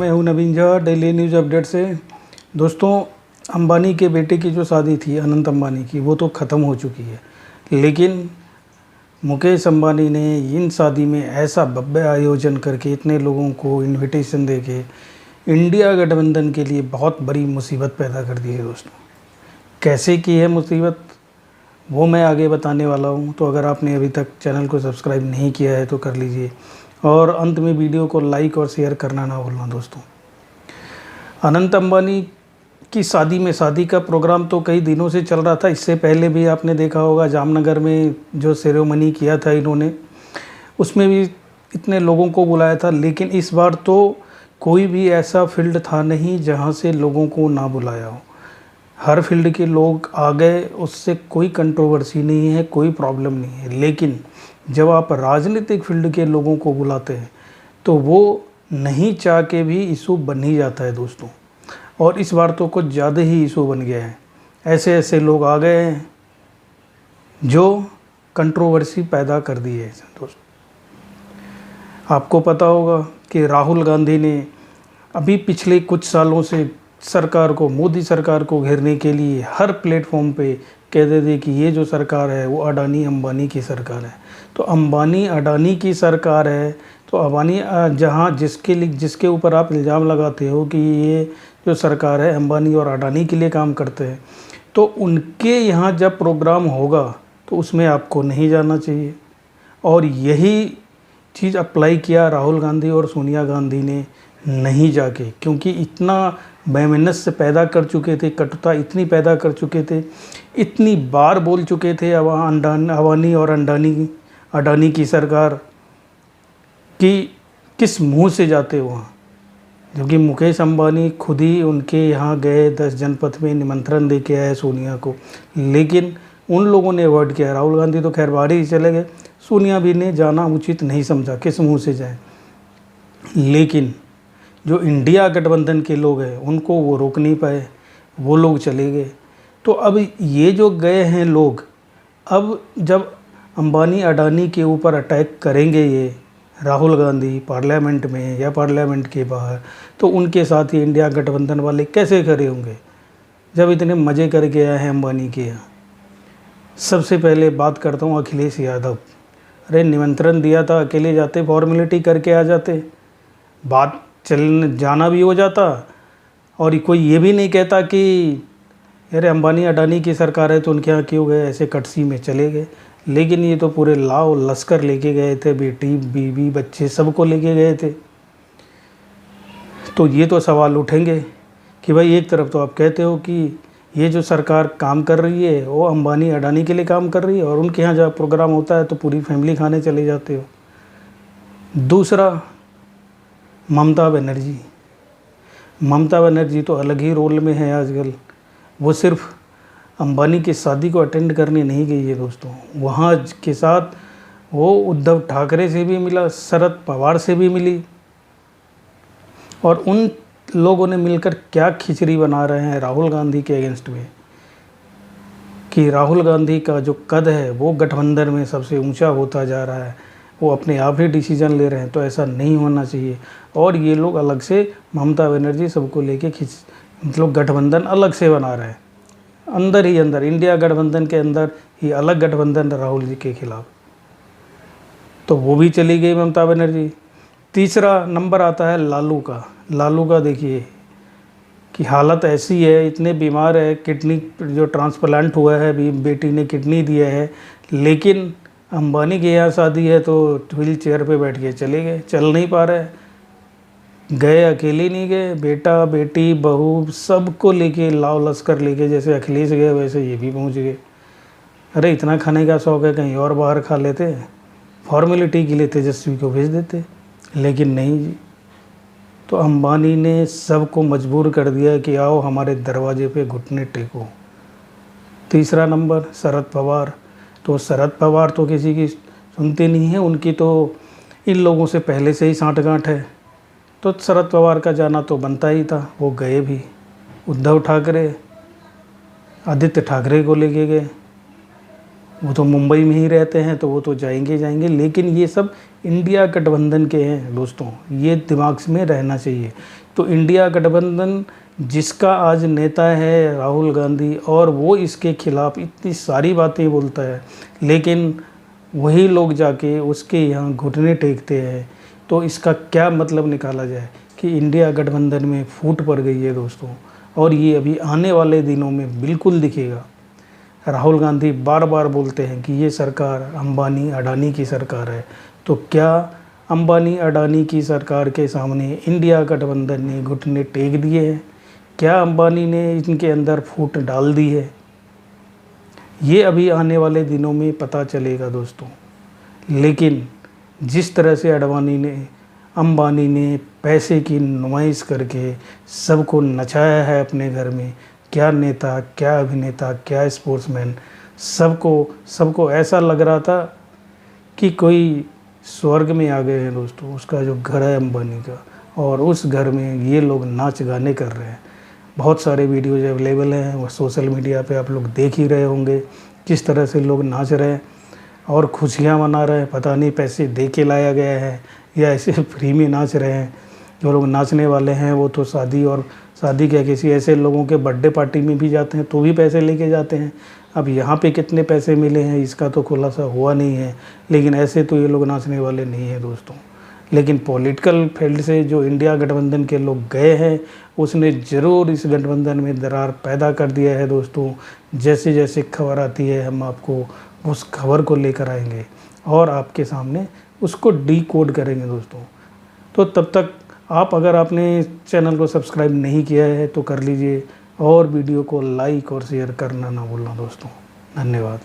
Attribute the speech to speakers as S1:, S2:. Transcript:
S1: मैं हूं नवीन Jha, daily news update से। दोस्तों, अंबानी के बेटे की जो शादी थी अनंत अंबानी की, वो तो ख़त्म हो चुकी है, लेकिन मुकेश अंबानी ने इन शादी में ऐसा भव्य आयोजन करके इतने लोगों को इनविटेशन देके इंडिया गठबंधन के लिए बहुत बड़ी मुसीबत पैदा कर दी है। दोस्तों, कैसे की है मुसीबत, वो मैं आगे बताने वाला हूँ। तो अगर आपने अभी तक चैनल को सब्सक्राइब नहीं किया है तो कर लीजिए, और अंत में वीडियो को लाइक और शेयर करना ना भूलना। दोस्तों, अनंत अंबानी की शादी का प्रोग्राम तो कई दिनों से चल रहा था। इससे पहले भी आपने देखा होगा, जामनगर में जो सेरेमनी किया था इन्होंने, उसमें भी इतने लोगों को बुलाया था। लेकिन इस बार तो कोई भी ऐसा फील्ड था नहीं जहां से लोगों को ना बुलाया हो। हर फील्ड के लोग आ गए, उससे कोई कंट्रोवर्सी नहीं है, कोई प्रॉब्लम नहीं है। लेकिन जब आप राजनीतिक फील्ड के लोगों को बुलाते हैं तो वो नहीं चाह के भी इशू बन ही जाता है। दोस्तों, और इस बार तो कुछ ज़्यादा ही इशू बन गया है। ऐसे ऐसे लोग आ गए हैं जो कंट्रोवर्सी पैदा कर दी है। दोस्तों, आपको पता होगा कि राहुल गांधी ने अभी पिछले कुछ सालों से सरकार को, मोदी सरकार को घेरने के लिए हर प्लेटफॉर्म पे कहते थे कि ये जो सरकार है वो अडानी अंबानी की सरकार है। तो अंबानी अडानी की सरकार है, तो अंबानी जहाँ जिसके ऊपर आप इल्ज़ाम लगाते हो कि ये जो सरकार है अंबानी और अडानी के लिए काम करते हैं, तो उनके यहाँ जब प्रोग्राम होगा तो उसमें आपको नहीं जाना चाहिए। और यही चीज़ अप्लाई किया राहुल गांधी और सोनिया गांधी ने, नहीं जाके, क्योंकि इतना वैमनस्य पैदा कर चुके थे, कटुता इतनी पैदा कर चुके थे, इतनी बार बोल चुके थे अंबानी और अडानी की सरकार कि किस मुंह से जाते वहाँ। क्योंकि मुकेश अंबानी खुद ही उनके यहाँ गए, 10 जनपथ में निमंत्रण दे के आए सोनिया को, लेकिन उन लोगों ने अवॉइड किया। राहुल गांधी तो खैर बाहर ही चले गए, सोनिया भी ने जाना उचित नहीं समझा, किस मुंह से जाए। लेकिन जो इंडिया गठबंधन के लोग हैं उनको वो रोक नहीं पाए, वो लोग चले गए। तो अब ये जो गए हैं लोग, अब जब अंबानी अडानी के ऊपर अटैक करेंगे ये राहुल गांधी पार्लियामेंट में या पार्लियामेंट के बाहर, तो उनके साथ ही इंडिया गठबंधन वाले कैसे खड़े होंगे जब इतने मज़े करके आए हैं अंबानी के यहाँ। सबसे पहले बात करता हूँ अखिलेश यादव। अरे, निमंत्रण दिया था, अकेले जाते, फॉर्मेलिटी करके आ जाते, बात जाना भी हो जाता, और कोई ये भी नहीं कहता कि अरे अंबानी अडानी की सरकार है तो उनके यहाँ क्यों गए, ऐसे कटसी में चले गए। लेकिन ये तो पूरे लाव लश्कर लेके गए थे, बेटी बीवी बच्चे सबको लेके गए थे। तो ये तो सवाल उठेंगे कि भाई, एक तरफ तो आप कहते हो कि ये जो सरकार काम कर रही है वो अंबानी अडानी के लिए काम कर रही है, और उनके यहाँ जब प्रोग्राम होता है तो पूरी फैमिली खाने चले जाते हो। दूसरा, ममता बनर्जी तो अलग ही रोल में है आजकल। वो सिर्फ अंबानी की शादी को अटेंड करने नहीं गई है दोस्तों, वहाँ के साथ वो उद्धव ठाकरे से भी मिला, शरद पवार से भी मिली, और उन लोगों ने मिलकर क्या खिचड़ी बना रहे हैं राहुल गांधी के अगेंस्ट में, कि राहुल गांधी का जो कद है वो गठबंधन में सबसे ऊंचा होता जा रहा है, वो अपने आप ही डिसीजन ले रहे हैं। तो ऐसा नहीं होना चाहिए। और ये लोग अलग से, ममता बनर्जी सबको लेके मतलब गठबंधन अलग से बना रहे हैं, अंदर ही अंदर, इंडिया गठबंधन के अंदर ही अलग गठबंधन राहुल जी के खिलाफ। तो वो भी चली गई ममता बनर्जी। तीसरा नंबर आता है लालू का देखिए कि हालत ऐसी है, इतने बीमार है, किडनी जो ट्रांसप्लांट हुआ है, अभी बेटी ने किडनी दिया है, लेकिन अंबानी के यहाँ शादी है तो व्हील चेयर पे बैठ के चले गए, चल नहीं पा रहे। गए अकेले नहीं गए, बेटा बेटी बहू सबको लेके, लाव लश्कर लेके, जैसे अखिलेश गए वैसे ये भी पहुँच गए। अरे, इतना खाने का शौक है, कहीं और बाहर खा लेते, फॉर्मेलिटी के लिए तेजस्वी को भेज देते, लेकिन नहीं जी। तो अंबानी ने सबको मजबूर कर दिया कि आओ हमारे दरवाजे पे घुटने टेको। तीसरा नंबर शरद पवार। तो शरद पवार तो किसी की सुनते नहीं है, उनकी तो इन लोगों से पहले से ही सांठगांठ है। तो शरद पवार का जाना तो बनता ही था, वो गए भी। उद्धव ठाकरे आदित्य ठाकरे को लेके गए, वो तो मुंबई में ही रहते हैं तो वो तो जाएंगे जाएंगे, लेकिन ये सब इंडिया गठबंधन के हैं दोस्तों, ये दिमाग में रहना चाहिए। तो इंडिया गठबंधन जिसका आज नेता है राहुल गांधी, और वो इसके खिलाफ इतनी सारी बातें बोलता है, लेकिन वही लोग जाके उसके यहाँ घुटने टेकते हैं, तो इसका क्या मतलब निकाला जाए कि इंडिया गठबंधन में फूट पड़ गई है दोस्तों। और ये अभी आने वाले दिनों में बिल्कुल दिखेगा। राहुल गांधी बार बार बोलते हैं कि ये सरकार अंबानी अडानी की सरकार है, तो क्या अंबानी अडानी की सरकार के सामने इंडिया गठबंधन ने घुटने टेक दिए हैं? क्या अंबानी ने इनके अंदर फूट डाल दी है? ये अभी आने वाले दिनों में पता चलेगा दोस्तों। लेकिन जिस तरह से अंबानी ने पैसे की नुमाइश करके सबको नचाया है अपने घर में, क्या नेता, क्या अभिनेता, क्या स्पोर्ट्समैन, सबको ऐसा लग रहा था कि कोई स्वर्ग में आ गए हैं दोस्तों। उसका जो घर है अंबानी का, और उस घर में ये लोग नाच गाने कर रहे हैं। बहुत सारे वीडियोज अवेलेबल हैं, वो सोशल मीडिया पे आप लोग देख ही रहे होंगे किस तरह से लोग नाच रहे हैं और खुशियाँ मना रहे हैं। पता नहीं पैसे दे के लाया गया है या ऐसे फ्री में नाच रहे हैं। जो लोग नाचने वाले हैं वो तो शादी क्या किसी ऐसे लोगों के बर्थडे पार्टी में भी जाते हैं तो भी पैसे लेके जाते हैं। अब यहाँ पे कितने पैसे मिले हैं इसका तो खुलासा हुआ नहीं है, लेकिन ऐसे तो ये लोग नाचने वाले नहीं हैं दोस्तों। लेकिन पॉलिटिकल फील्ड से जो इंडिया गठबंधन के लोग गए हैं उसने ज़रूर इस गठबंधन में दरार पैदा कर दिया है दोस्तों। जैसे जैसे खबर आती है हम आपको उस खबर को लेकर आएंगे और आपके सामने उसको डीकोड करेंगे दोस्तों। तो तब तक आप अगर आपने चैनल को सब्सक्राइब नहीं किया है तो कर लीजिए, और वीडियो को लाइक और शेयर करना ना भूलना दोस्तों। धन्यवाद।